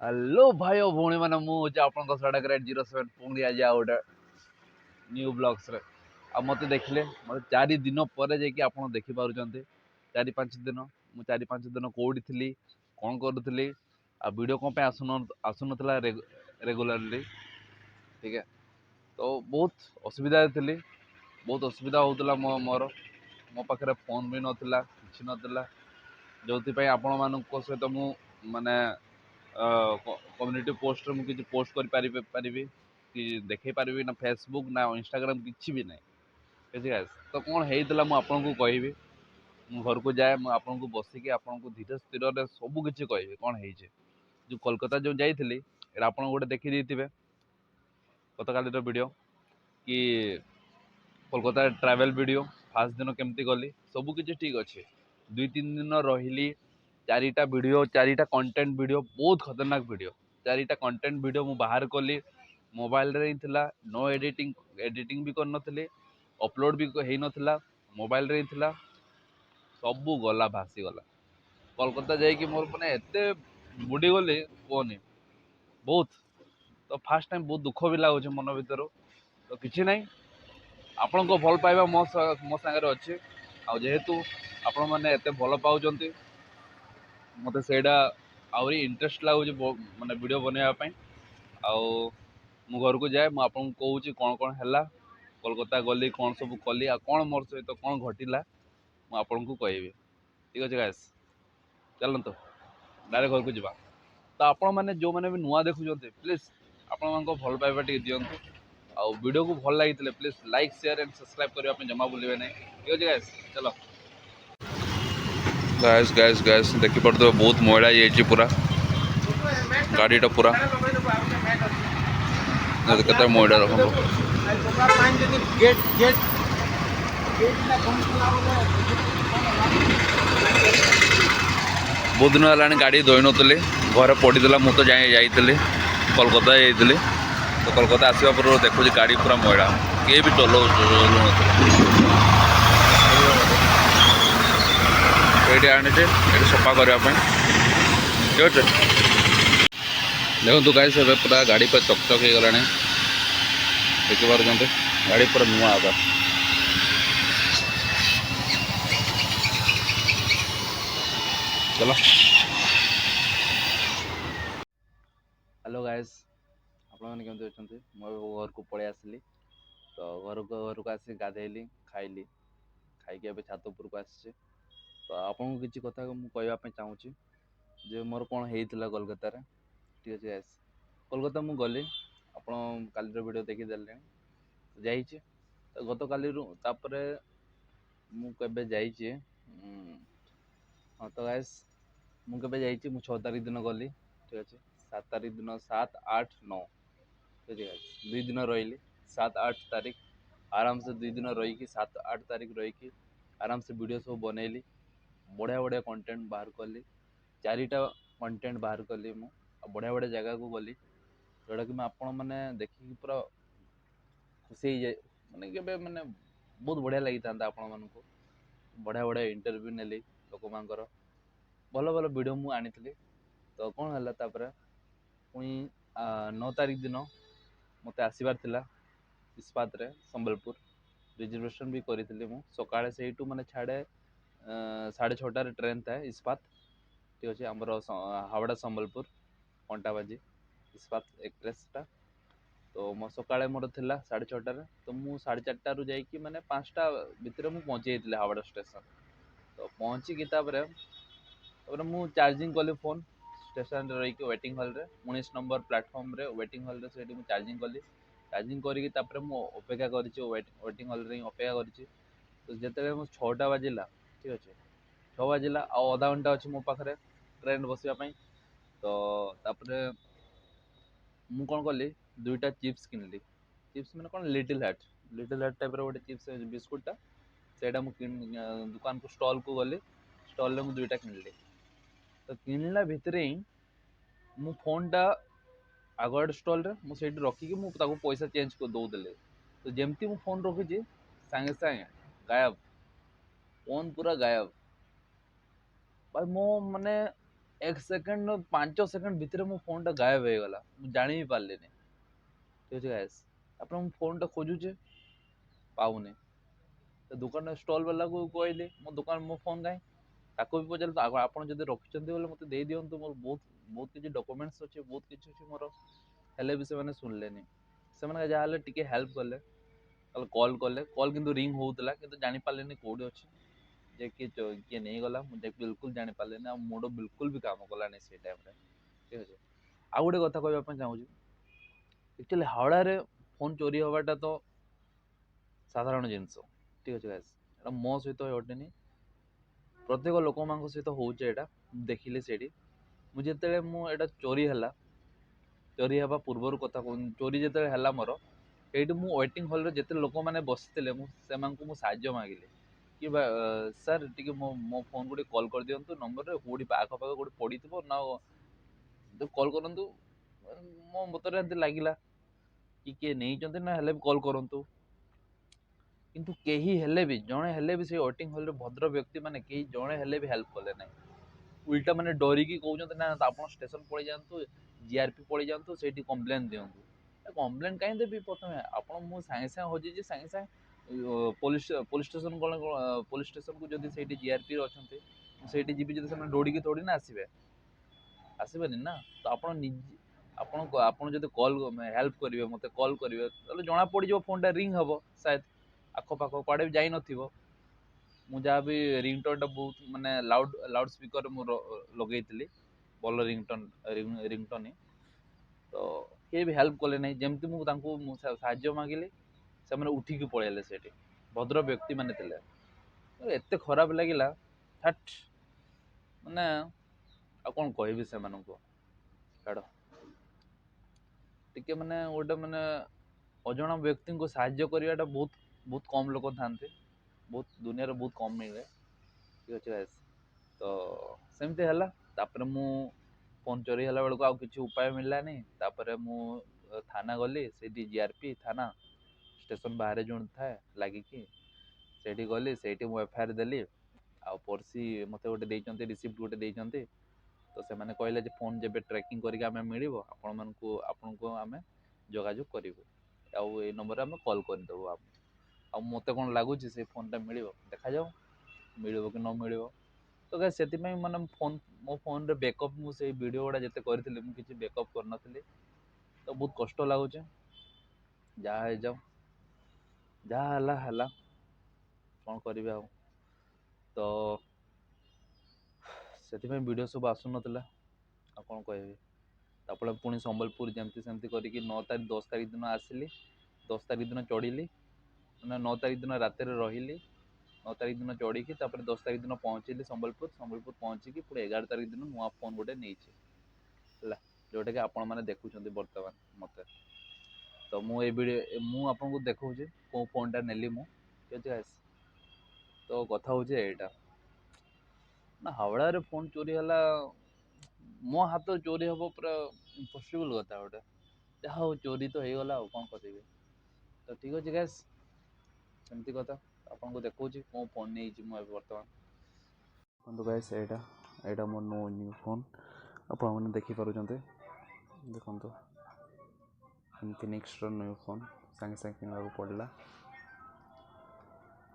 Hello भाई और भौणी मैंने मुझे आपन साढ़े ग्रेड 07 पुणी आज गोटे न्यू ब्लग्स रे आ मत देखले मतलब 4 दिन पर जाकि आप देखिपुंट 4-5 दिन मुझे 4-5 दिन कौटी थी कौन करूली आ वीडियो कौन आसुनला रेगुलाली ठीक है। तो बहुत असुविधा थी बहुत असुविधा होता मोर मो पाखे फोन भी नाला कि नाला जो आपण मान सहित मु माने कम्युनिटी पोस्ट में किसी पोस्ट कर पारि कि देखे पारि ना फेसबुक ना इंस्टाग्राम किसी भी ना ठीक तो कौन होता मुझे आपको कहबी मु घर को जाए मुझे आपको बसिकी आपको धीरे स्थिर सबकि कह कौन हो जो कोलकाता जो जाइली आप गोटे देखी थे गत काली वीडियो कि कोलकाता ट्रैवल वीडियो फास्ट दिन केमती गली सबकि ठीक अच्छे 2-3 दिन रही 4टा वीडियो 4टा कंटेंट वीडियो बहुत खतरनाक वीडियो 4टा कंटेंट वीडियो मु बाहर कली मोबाइल रे ही थिला नो एडिटिंग भी कर नथले अपलोड भी हो नथिला मोबाइल रे ही थिला सबू गला भासी गला कोलकाता जाइए मोर मैंने एत बुड़ी गली कहनी बहुत तो फास्ट टाइम बहुत दुख भी लगुच मन भर तो किसी ना आपण को भल पाइबा मो सागर अच्छे आहेतु आपण मैंने एत भल पाँच मत से आहरी इंटरेस्ट लगुच मानने वीडियो बनवाई मु घर को जाए मुझे कहूँ कौन कौन है कोलकाता गली कौन सब कली कौन मोर सहित कौन घटला मुझे कहबी ठीक अच्छे गाइस चलते डायरेक्ट घर को जावा तो आपण मैंने जो मैंने भी नुआ देखुं प्लीज आपण भल पाइबा दिंतु आ वीडियो को भल लगी please like share and subscribe करने जमा भूलिए नहीं ठीक अच्छे गाइस चलो गाइस गाइस गाइस देखी पड़ते बहुत मैला ये पूरा गाड़ीटा पूरा केते मैला रखो बहुत दिन है गाड़ी धोई नी घर पड़ा मुझे जाइली कोलकाता जाइली तो कोलकाता आसवा पूर्व देखुची गाड़ी पूरा मैला किए भी चलो ये आनी सफा करने ठीक अच्छे देखो गाइस ए पूरा गाड़ी पर चकचक हो गला देखिपुंट गाड़ी पूरा नुआ आता चलो हेलो गाइस आपने केमती अच्छे मुझे घर को पलि आसली तो घर को आस गाधेली खाइली खाई अब छात उपर को आसी तो आपको किसी कथा मुझे चाहूँगी जे मोर कौन होता कोलकाता ठीक अच्छे गाइस कोलकाता मु गली आप काली वीडियो देखीदे जाइए तो गत काली मुझे जाइए हाँ तो गाइस मुझे 6 तारीख दिन गली ठीक अच्छे 7 तारीख दिन 7, 8, 9 ठीक है 2 दिन रही 7, 8 तारीख आराम से 2 दिन रही 7, 8 तारीख रही आराम से वीडियो सब बनैली बढ़िया बढ़िया कंटेंट बाहर कली 4टा कंटेंट बाहर कली मु बढ़िया बढ़िया जगह को गली जोटा कि आपण मैंने देखिक पूरा खुशी हो जाए मैंने मैंने बहुत बढ़िया लगी था आपण मानक बढ़िया बढ़िया इंटरव्यू नेली लोक मानकर भल भल वीडियो मु आनी तो कौन है पुणी 9 तारीख दिन मत आसबार थिला इस्पात रे संबलपुर रिजर्वेशन भी करी सकाळे से मैंने छाड़े 6:30 ट्रेन था इस्पात ठीक अच्छे आमर हावड़ा संबलपुर कंटाबाजी इस्पात एक्सप्रेसटा तो मो सकाळे मोर थिला 6:30 तो मु 4:30 रु जाइए मैंने 5टा भितर मु पहुँची हावड़ा स्टेशन तो पहुँचिकी मु चार्जिंग कली फोन स्टेशन रही वेटिंग हॉल रे 19 नंबर प्लेटफॉर्म रे वेटिंग हॉल रे से चार्जिंग कली चार्जिंग करी अपेक्षा कर वेटिंग हॉल रे अपेक्षा कर तो जिते 6टा बाजिला ठीक अच्छे 6 बाजिला आधा घंटा अच्छे मो पाखे ट्रेन बसवाई तो तापर मु कौन कली 2टा चिप्स किनली चिप्स मैंने कौन लिटिल हार्ट टाइप गोटे चिप्स बिस्कुटा से दुकान को स्टॉल को गली स्टॉल में 2टा किनली तो किनला भितर ही मो फोनटा आगड़ स्टॉल रे मुझे रखिकी मुझे पैसा चेंज कर दौले तो जमती मु फोन रखी सांगे सांगे गायब फोन पूरा गायब भाई मो माने एक सेकंड 5 सेकंड भितर मो फोन टा गायब हो गला मु जानी भी पारलिनी ठीक अछि गाइस आपण मो फोन टा खोजुचे पाउने तो दुकान स्टॉल वाला को कहले मो दुकान मो फोन गाय ताको भी पचार आपण जदि रखिचंती बोले मते दे दियंतु मोर बहुत बहुत किछि डॉक्यूमेंट्स अछि बहुत किछि अछि मोर हेले भी से माने सुनलेनी से माने जा हाले टिके हेल्प करले कॉल कले कॉल किंतु रिंग होउतला किंतु जानि पारलेनी कोडी अछि जे किए नहीं गला मुझे बिल्कुल जानी पारे ना मुड बिल्कुल भी काम कलानी से टाइम रे ठीक है आ गोटे कथा कहबा चाहूँ एक्चुअली हावड़ा रे फोन चोरी हवाटा तो साधारण जिनस ठीक अच्छे गाइस एटा मो सहित हटेनी प्रत्येक लोक मान सहित होचे एटा देखिले सेठी मुझे एटा चोरी हला चोरी हवा पूर्वर कथा चोरी जिते हला मोर ये वेटिंग हॉल रे जिते लोक मैंने बसते से साहाଯ୍य मागिले कि सर टी मो फोन को कॉल कर दिंतु नंबर रे कोडी आख पाख कोडी पड़ी ना तो कॉल करंतु मो मतरे एमती लागिला कि किए नहीं ना हेल्प कॉल करंतु किंतु केही हेले भी जणे हेले भी से वेटिंग हॉल रे भद्र व्यक्ति माने केही जणे हेले भी हेल्प कले ना उल्टा माने डरी की कहउछन ना आपण स्टेशन पळि जानतु जीआरपी पळि जानतु सेठी कंप्लेन दियंतु कंप्लेन काई देबी प्रथमे आपण मु सागे सागे होजी जे सागे सागे पुलिस स्टेशन पुलिस स्टेशन को जदि सेठी जीआरपी अछंती सेठी जीबी जदि से दौड़ी की थोड़ी ना आसीबे आसीबेनी ना तो आपण जदि कॉल हेल्प करिवे मते कॉल करिवे तले जणा पड़ी जो फोन टा रिंग हबो शायद आखो पाखो कुआडे जाई नथिबो मु जहाँ भी रिंगटोन टा बहुत माने लाउड स्पीकर मु लगेइतली बल रिंगटोन तो किए भी हेल्प कले नहीं जमती मु तांको साहाଯ୍य मागिली से माने उठिकी पळेले सेठी भद्र व्यक्ति माने थिले एते खराब लागिला हट माने आ कोन कहबी से मानको छाड़ टिके माने गोटे माने अजणा व्यक्ति को साहाଯ୍य करवाटा बहुत बहुत कम लोग थांते बहुत दुनिया रे बहुत कम मिले ठीक अच्छे गाइस तो सेमती है तापर मु फोन चोरी हला बेलको आउ किछि उपाय मिलला नहीं तापर मु थाना गली से जीआरपी थाना स्टेशन बाहर जो था लगी कि सेठी गली सेठी मु एफआईआर देली आ पर्सी मते गोटे देइचंती रिसिप्ट गोटे देइचंती तो से माने कहले जे फोन जेबे ट्रैकिंग करके हमें मिलिबो आपन को हमें जोगाजोग करिवो आ ए नंबर हमें कॉल कर देबो आप आ मते कोन लागु से फोन टा मिलिबो देखा जाऊ मिलिबो कि न मिलिबो तो गाइस सेति माने फोन मो फोन रे बैकअप मु से वीडियो गुडा जते करथिले मु किछि बैकअप कर नथिले तो बहुत कष्ट लागुचे जा है जाऊ जा हला हला कोन करिवे आ तो सेति वीडियो सब आसु नथिला आ कोन कहबी तापर पुणी संबलपुर जमती सेमती करके 9 तारीख 10 तारीख दिन आसिली 10 तारीख दिन चढ़िली ना 9 तारीख दिन रात रही 9 तारीख दिन चढ़ी 10 तारीख दिन पहुँचली संबलपुर पहुँचिकी पूरे 11 तारीख दिन नुआ फोन गोटे नहीं जोटा कि आपण मैंने देखुं बर्तमान मत तो मु आपको देखा कौ फोन टा नेली मु तो कथा हूँ यहाँ ना हावड़ा रे फोन चोरी हला मो हाथ चोरी हम पूरा इम्पॉसिबल कथा गोटे जहाँ हूँ चोरी तो हो गला कौन करेंगे तो ठीक अच्छे गैस सेमती कथा आपको देखा कौन फोन नहीं बर्तमान देखो गाइस एटा मोर न्यू फोन आपण मैंने देखिपुर देखो इनफिनिक्स न्यू फोन सांगे सांगे किणवा पड़ा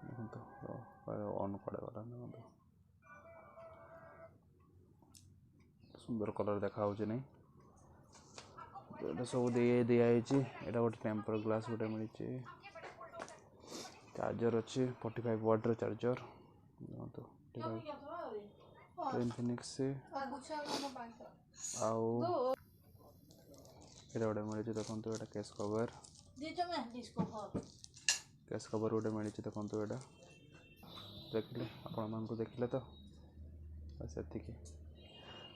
देखो ऑन कड़े गला देखो सुंदर कलर देखा नहीं सब दिखाई गोटे टेम्पर ग्लास गोटे मिली चार्जर अच्छे 45 वाट चार्जर इनफिनिक्स आउ गोटे मिली देखो ये केस कवर गोटे मिली देखो ये देखिले आपण देखिले तो से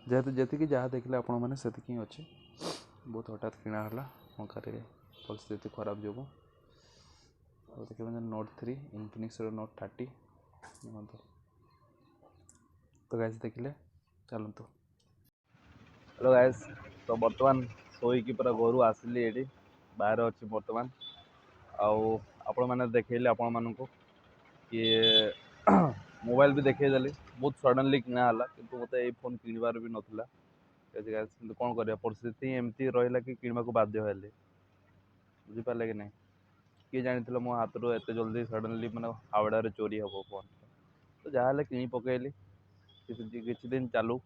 जेहेतु जी जहाँ देखिले आपण मैंने से अच्छे बहुत हठात किणा टंकार परिस्थिति खराब जो देखिए नोट 3 इनफिनिक्स नोट 30 देखो तो गाइस देखिले चलतु हेलो गाइस तो बर्तमान सोईकी पूरा घर आसिली ये बाहर अच्छी बर्तमान आपण मैंने देखिले आपण मानक कि मोबाइल भी देखदेली बहुत सडनली किना होला किंतु मते ए फोन किनिबार भी नथिला गाइस किंतु कोन करिया परिस्थिति एमती रहिला कि किनिबा को बाध्य हेले बुझी पाले कि नहीं किए जानिथिला मो हातरू एते जल्दी सडनली माने हावड़ा रे चोरी हबो फोन तो जहाँ हेले किनि पकेइली किछि दिन चालू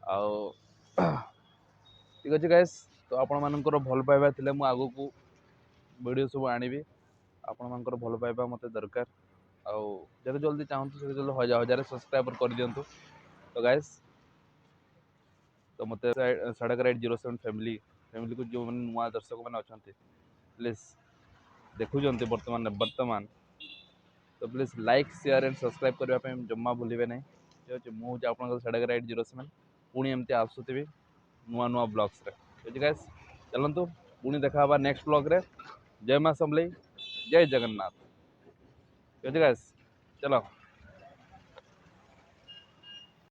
आउ ठीक अच्छे गाइस तो आपण मानकर भल पाइबा थिले मु आगु को वीडियो सब आनिबी आपण मानकर भल पाइबा मते दरकार आउ जते जल्दी चाहନ୍ତୁ से जल्दी हजार हजार सब्सक्राइबर कर दियंतु तो गाइस तो मते सड़क राइड 07 फैमिली फैमिली को जो माने नुआ दर्शक माने अछंती प्लीज देखुचंती वर्तमान तो please like share and subscribe करबा पे जम्मा भूलिबे नहीं ठीक अछि मु जे आपण सड़क राइड 07 पुणी एमती आसुथिबी नुआ नुआ ब्लॉग्स रे ठीक गाइस चलंतु पुणी देखा हबा नेक्स्ट ब्लॉग रे जय मां समलेई जय जगन्नाथ ठीक गाइस चलो